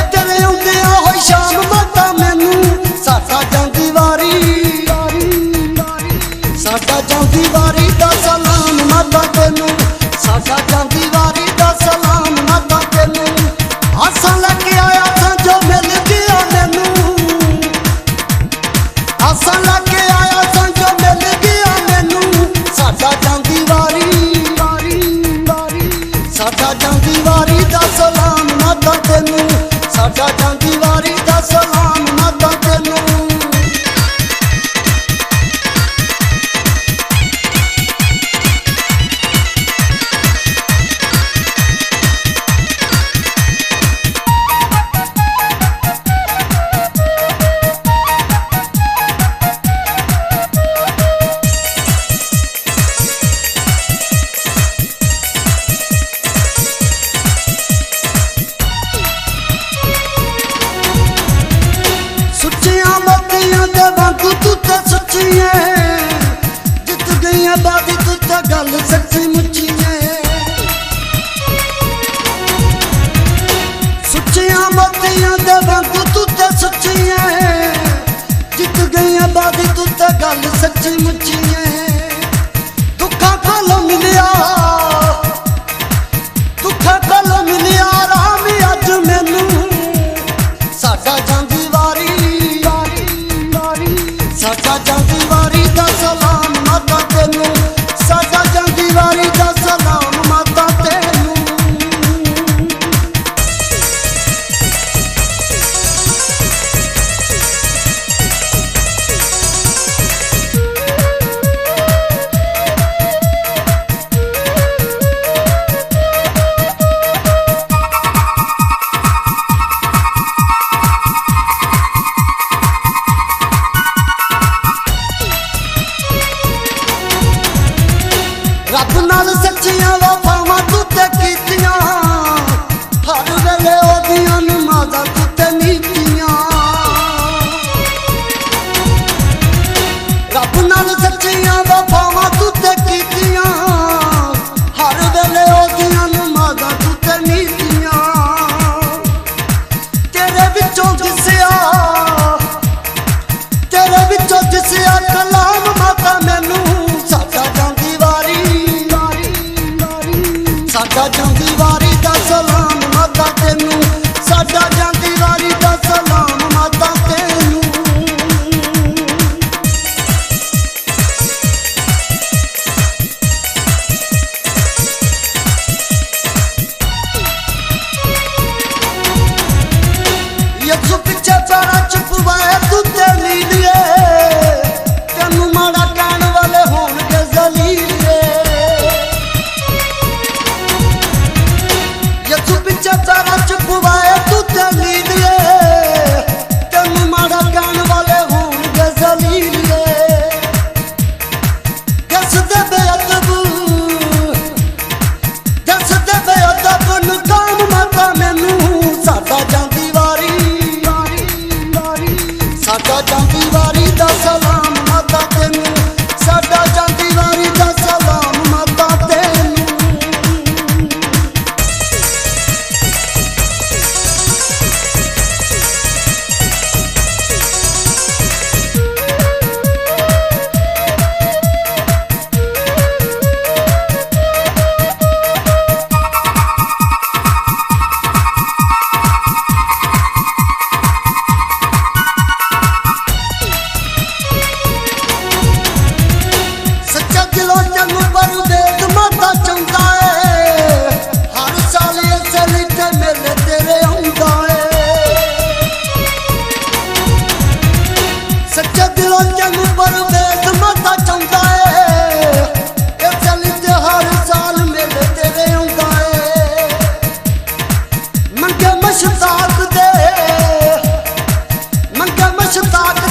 मेले तेरे आउंदिया होई शाम माता मैनू साडा जांदी वारी साडा जांदी वारी दा सलाम माता तेनू साडा जांदी वारी दा सलाम माता तेनू आसा लगे आया था जो मिल गया मैनू आसा लगे आया था जो मिल गया मैनू साडा जांदी वारी साडा जांदी वारी दा सलाम माता तेनू साडा जांदी वारी दा सलाम माता तेनू जित गई बादी तू तो गल सच्ची मुच्ची है सुचिया मोतियां दे वांगू तू तो सच्ची है जित गई बादी तू तो गल सच्ची मुच्ची है दुखा कोलो मिलिया राम अज मैनू साडा जांदी वारी साडा जांदी वारी दा सलाम माता तेनू साडा जांदी वारी दा सलाम माता तेनू रब नाल सच्चियां वफावां तू ते कीतियां हर वेले ओदियां नमाज़ां तू ते नीतियां रब नाल सच्चियां वफावां तू ते कीतियां हर वेले ओदियां नमाज़ां तू ते नीतियां तेरे विचों दिसिया कलाम माता मैनू साडा जांदी वारी साडा जांदी वारी दा सलाम माता तेनू साडा जांदी वारी दा सलाम माता तेनू यसु पिछे पैरा चुपवाए तू ते लीलिए तेनू माड़ा कहण वाले होणगे जलीलिए यसु पिछे पैरा चुपवाए तू ते लीलिए तेनू माड़ा कहण वाले होणगे जलीलिए दस दे बेअदब नकाम माता मैनू साडा जांदी वारी साडा जांदी वारी दा सलाम माता तेनू साडा जांदी वारी दा सलाम माता तेनू सच्चा दिलों तेनू परवेद माता चाहुंदा है हर साल इसे लिखे मेले तेरे आउंदा है सच्चा दिलों तेनू परवेद माता चाहुंदा है इसे लिखे हर साल मेले तेरे आउंदा है मंगे मशताक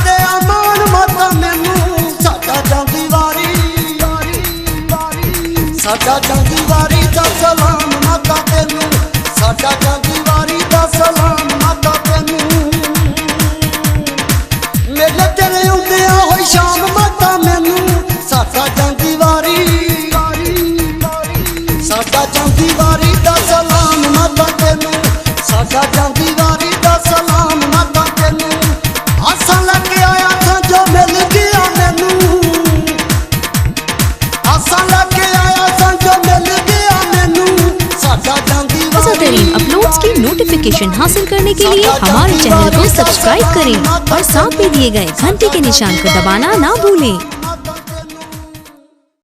दे अमान माता मैनू साडा जांदी वारी साडा जांदी वारी दा सलाम माता तेनू साडा जांदी वारी दा सलाम माता तेनू मेले तेरे आउंदिया होई शाम माता मैनू साडा जांदी वारी साडा जांदी वारी दा सलाम माता तेनू साडा जांदी वारी दा सलाम माता तेनू आसां लैके आया था जो मिल गया मैनू आसां लैके आया था जो मिल गया मैनू साडा जांदी ताज़ा-तरीन अपलोड्स की नोटिफिकेशन हासिल करने के लिए हमारे चैनल को सब्सक्राइब करें और साथ में दिए गए घंटे के निशान को दबाना ना भूलें।